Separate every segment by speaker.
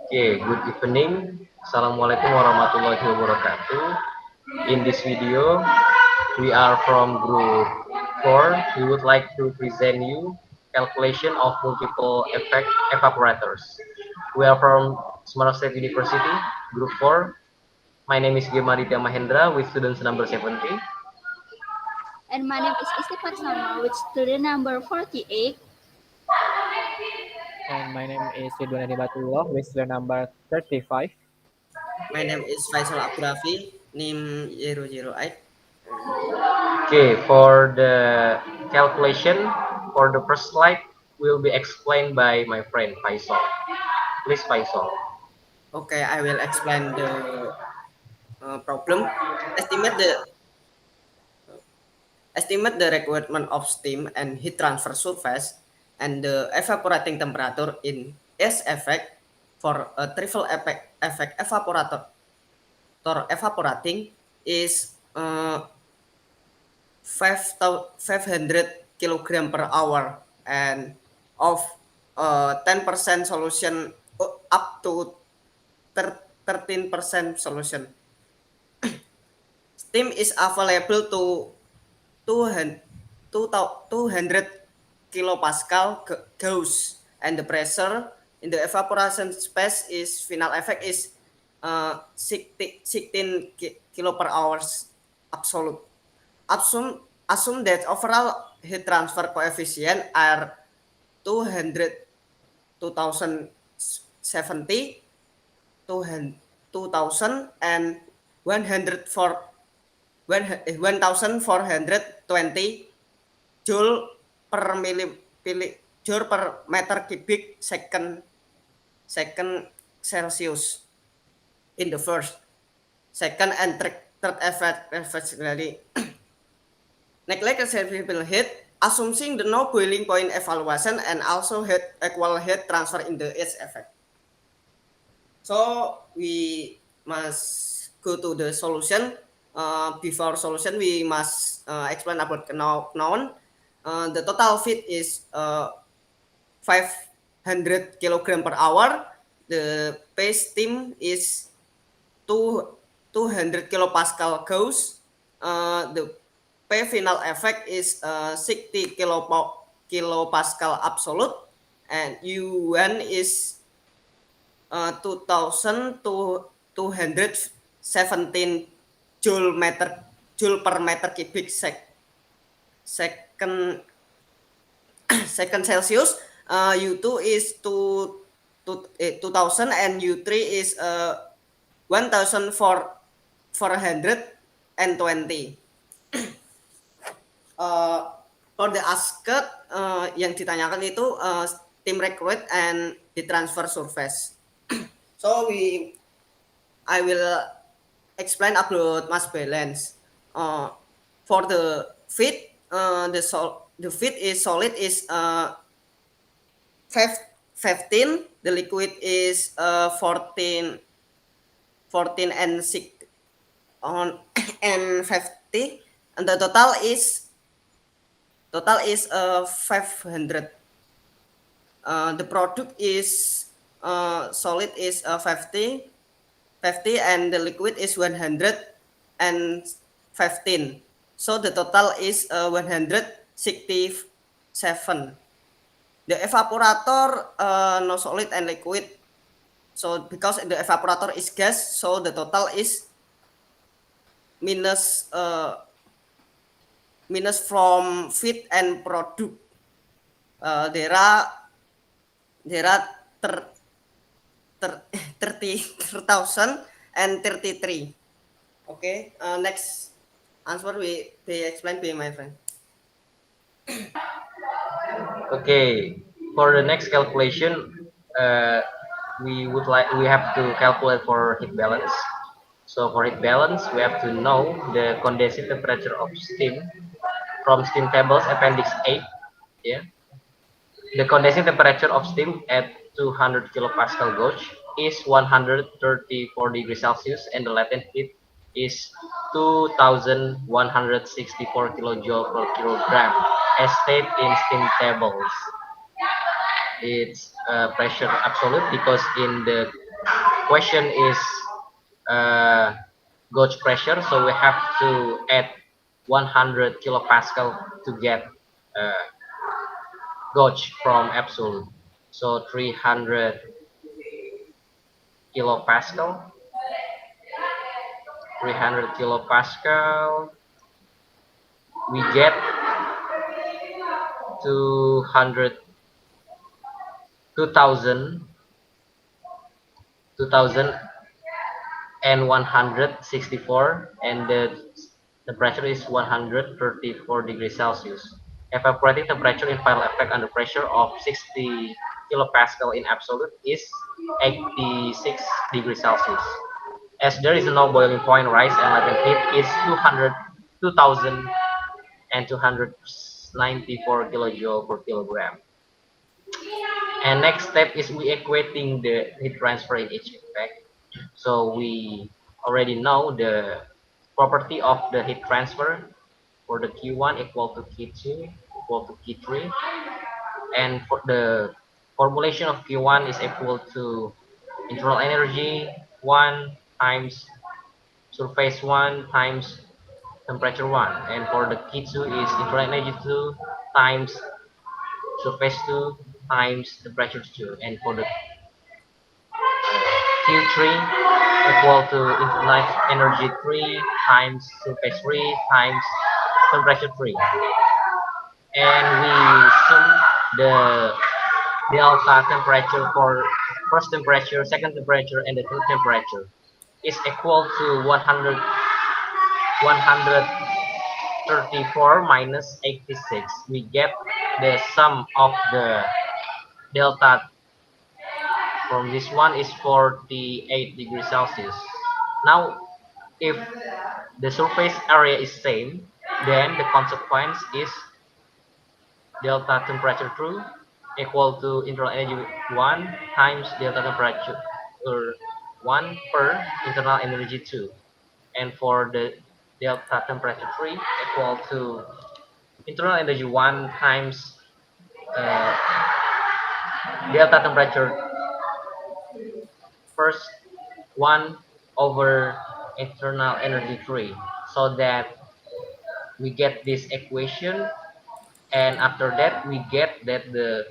Speaker 1: Okay, good evening. Assalamualaikum warahmatullahi wabarakatuh. In this video, we are from group 4. We would like to present you calculation of multiple effect evaporators. We are from Semarang State University, group 4. My name is Gemaditya Mahendra with students number 70.
Speaker 2: And my name is Isti Fatsama with student number 48.
Speaker 3: And my name is Ridwan Adi Batullah with the number 35.
Speaker 4: My name is Faisal Abdurafi, NIM 008.
Speaker 1: Okay, for the calculation, for the first slide, will be explained by my friend Faisal. Please, Faisal.
Speaker 4: Okay, I will explain the problem. Estimate the estimate the requirement of steam and heat transfer surface and the evaporating temperature in S effect for a trivial effect evaporator evaporating is 500 kilogram per hour and of 10% solution up to 13% solution. Steam is available to 200 kilopascal Gauss, and the pressure in the evaporation space is final effect is 16 kilo per hours absolute. Assume that overall heat transfer coefficient are 200 2070 2000 and 1420 joule per joule per meter cubic second Celsius in the first, second and third effect respectively. Negligible heat, assuming the no boiling point evaluation and also heat equal heat transfer in the S effect. So we must go to the solution. Before solution, we must explain about known. The total feed is 500 kilogram per hour. The base steam is 200 kilopascal Gauss. The P final effect is 60 kilopascal absolute, and U1 is 2217 joule per meter cubic second Celsius. U2 is 2000 and U3 is 1420. For the asked yang ditanyakan itu steam required and the transfer surface. So I will explain about mass balance. For the feed, the feed is solid is 15. The liquid is 14 and 6 and 50, and the total is 500. The product is solid is 50 and the liquid is 115. So the total is 167. The evaporator no solid and liquid. So because the evaporator is gas, so the total is minus from feed and product. There are 30,000 and 33. Okay, next answer we explain by my friend.
Speaker 1: Okay, for the next calculation, we have to calculate for heat balance. So for heat balance, we have to know the condensing temperature of steam from steam tables appendix 8. Yeah, the condensing temperature of steam at 200 kilopascal gauge is 134 degrees Celsius, and the latent heat is 2164 kilojoule per kilogram as stated in steam tables. It's pressure absolute because in the question is gauge pressure, so we have to add 100 kilopascal to get gauge from absolute. So 300 kilopascal, 300 kilopascal, we get 200, 2000, 2164, and the temperature is 134 degrees Celsius. Evaporating temperature in final effect under pressure of 60 kilopascal in absolute is 86 degrees Celsius. As there is no boiling point, rise and latent heat is 2,294 kilojoule per kilogram. And next step is we equating the heat transfer in each effect. So we already know the property of the heat transfer for the Q1 equal to Q2 equal to Q3, and for the formulation of Q1 is equal to internal energy 1 times surface 1 times temperature 1, and for the Q2 is internal energy 2 times surface 2 times temperature 2, and for the Q3 equal to internal energy 3 times surface 3 times temperature 3, and we sum the delta temperature for first temperature, second temperature, and the third temperature is equal to 134 minus 86. We get the sum of the delta from this one is 48 degrees Celsius. Now, if the surface area is same, then the consequence is delta temperature 2 equal to internal energy 1 times delta temperature 1 per internal energy 2. And for the delta temperature 3 equal to internal energy 1 times uh, delta temperature first 1 over internal energy 3, so that we get this equation, and after that we get that the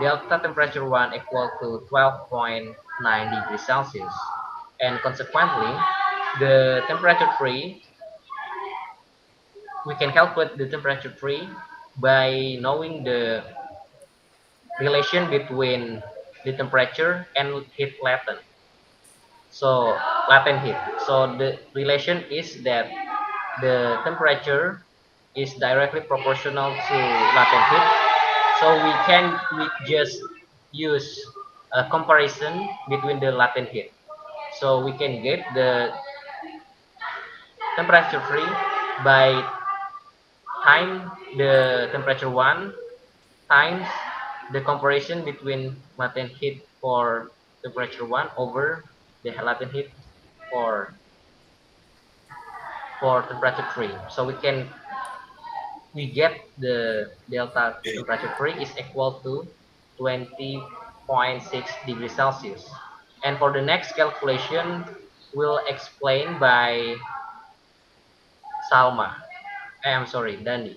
Speaker 1: delta temperature 1 equal to 12.9 degrees Celsius, and consequently the temperature 3, we can calculate the temperature 3 by knowing the relation between the temperature and heat latent. So latent heat. So the relation is that the temperature is directly proportional to latent heat. So we just use a comparison between the latent heat. So we can get the temperature 3 by time the temperature 1 times the comparison between latent heat for temperature 1 over the latent heat for temperature 3. So we get the delta temperature 3 is equal to 20.6 degrees Celsius. And for the next calculation, we'll explain by Salma. I'm sorry, Dani.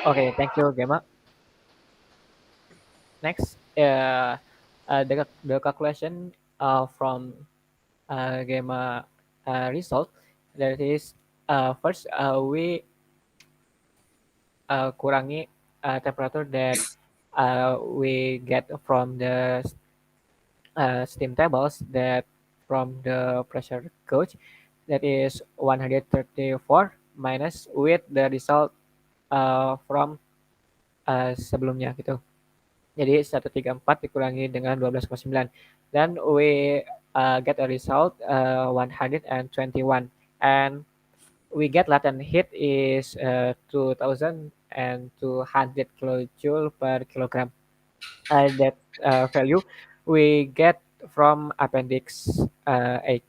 Speaker 3: Okay, thank you, Gemma. Next, the calculation from Gemma result, that is first we kurangi temperature that we get from the steam tables, that from the pressure gauge, that is 134 minus with the result from sebelumnya gitu. Jadi 134 dikurangi dengan 12,9, dan we get a result 121, and we get latent heat is 2200 kilojoule per kilogram. That value we get from appendix 8.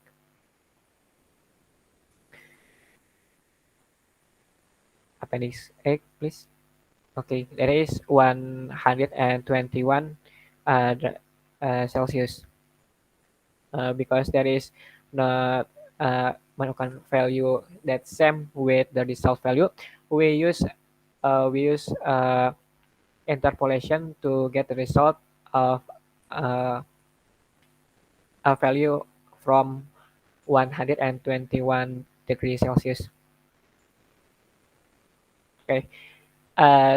Speaker 3: Appendix 8, please. Okay, there is 121 Celsius. Because there is not menemukan value that same with the result value, we use interpolation to get the result of uh, a value from 121 degrees Celsius. Okay,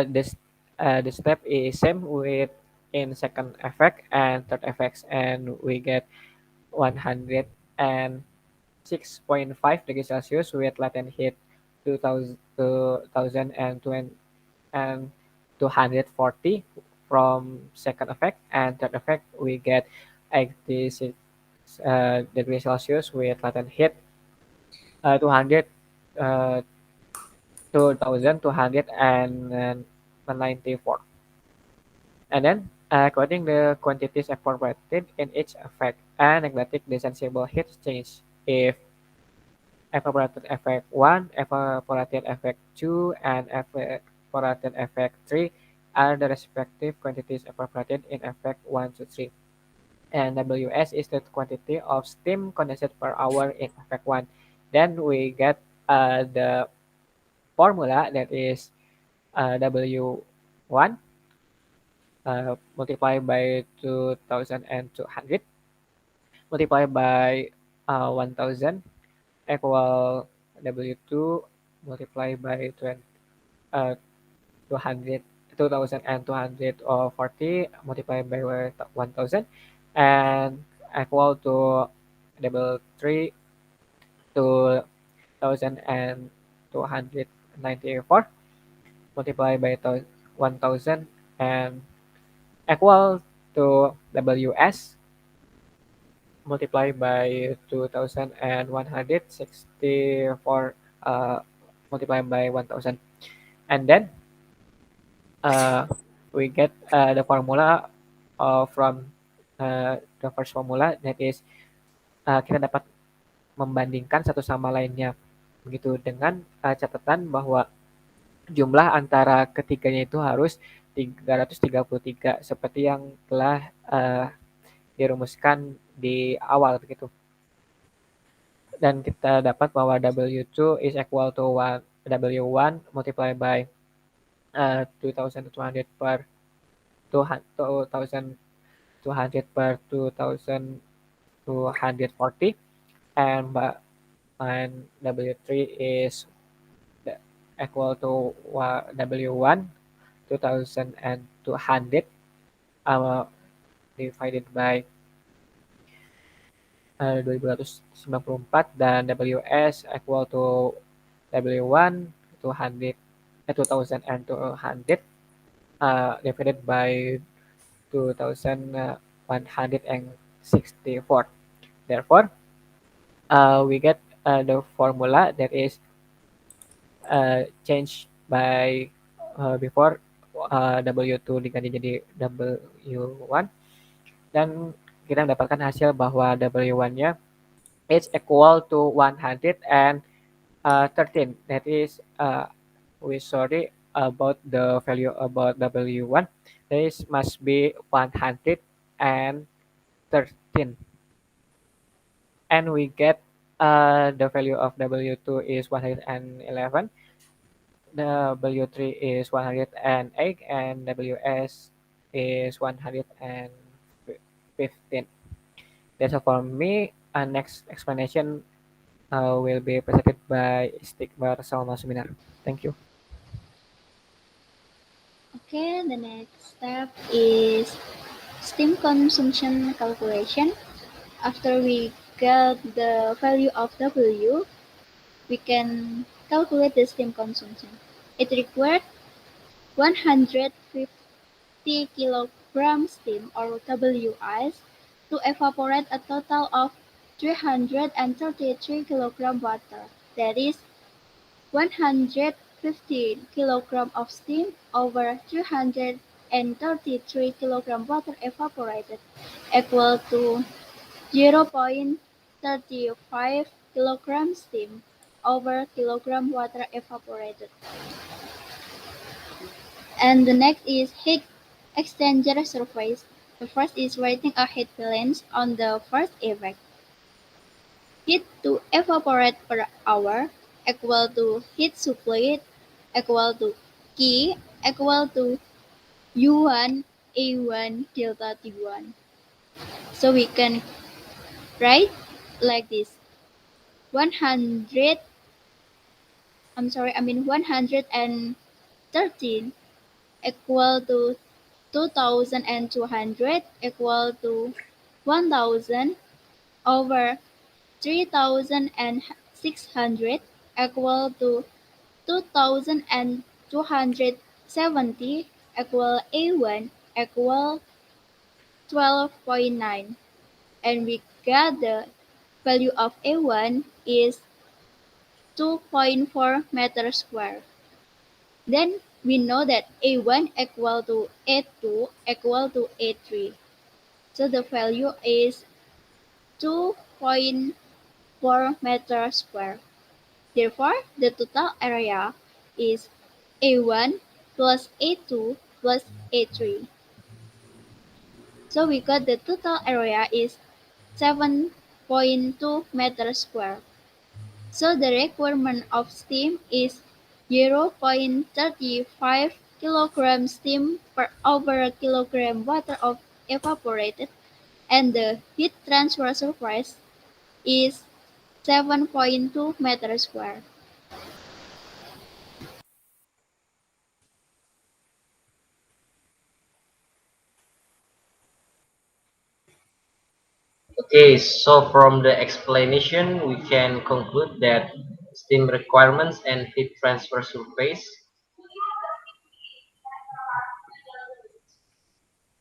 Speaker 3: this the step is same with in second effect and third effects, and we get 106.5 degrees Celsius with latent heat 2000 and 240 from second effect, and third effect we get 86 degrees Celsius with latent heat 200 uh, 2294. And then quoting the quantities evaporated in each effect and negative the sensible heat change. If evaporated effect 1, evaporated effect 2, and evaporated effect 3 are the respective quantities evaporated in effect 1 to 3. And Ws is the quantity of steam condensed per hour in effect 1. Then we get the formula that is W1 multiplied by 2200 multiplied by 1000 equal W2 multiplied by 20, uh, 200, 2240 multiplied by 1000 and equal to double 3 2294 multiplied by 1000 and equal to WS multiplied by 2164 multiplied by 1000, and then we get the formula from the first formula, that is kita dapat membandingkan satu sama lainnya begitu dengan catatan bahwa jumlah antara ketiganya itu harus 333 seperti yang telah dirumuskan di awal begitu. Dan kita dapat bahwa W2 is equal to W1 multiplied by 2200 per 2200 per 2240, and W3 is equal to W1 2200 divided by 2294, dan WS equal to W1 2200 divided by 2164. Therefore, we get the formula that is changed by before W2 diganti jadi W1, dan kita mendapatkan hasil bahwa W1-nya is equal to 113. That is we sorry about the value about W1. This must be 113, and we get the value of W2 is 111, W3 is 108, and WS is 115. That's all for me. Next explanation will be presented by Istighbar Salma Seminar. Thank you.
Speaker 2: Okay, the next step is steam consumption calculation. After we get the value of W, we can calculate the steam consumption. It required 150 kilogram steam or WIs to evaporate a total of 333 kilogram water. That is 115 kilogram of steam over 333 kilogram water evaporated equal to 0.35 kilogram steam over kilogram water evaporated. And the next is heat exchanger surface. The first is writing a heat balance on the first effect. Heat to evaporate per hour equal to heat supplied equal to Q equal to U1 A1 delta T1. So we can write like this 100 113 equal to 2200 equal to 1000 over 3600 equal to 2270 equal A1 equal 12.9, and we got the value of A1 is 2.4 meters square. Then we know that A1 equal to A2 equal to A3. So the value is 2.4 meters square. Therefore, the total area is A1 plus A2 plus A3. So we got the total area is 7.2 meters square. So the requirement of steam is 0.35 kilogram steam per over kilogram water of evaporated, and the heat transfer surface is 7.2 meters square.
Speaker 1: Okay, so from the explanation, we can conclude that steam requirements and heat transfer surface,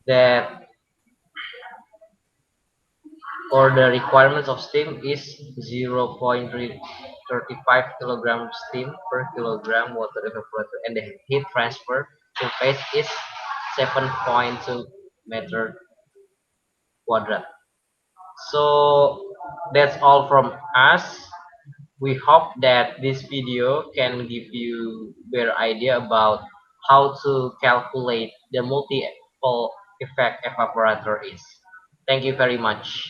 Speaker 1: that for the requirements of steam is 0.35 kilogram steam per kilogram water evaporated, and the heat transfer surface is 7.2 meter quadrat. So that's all from us. We hope that this video can give you better idea about how to calculate the multiple effect evaporator is. Thank you very much.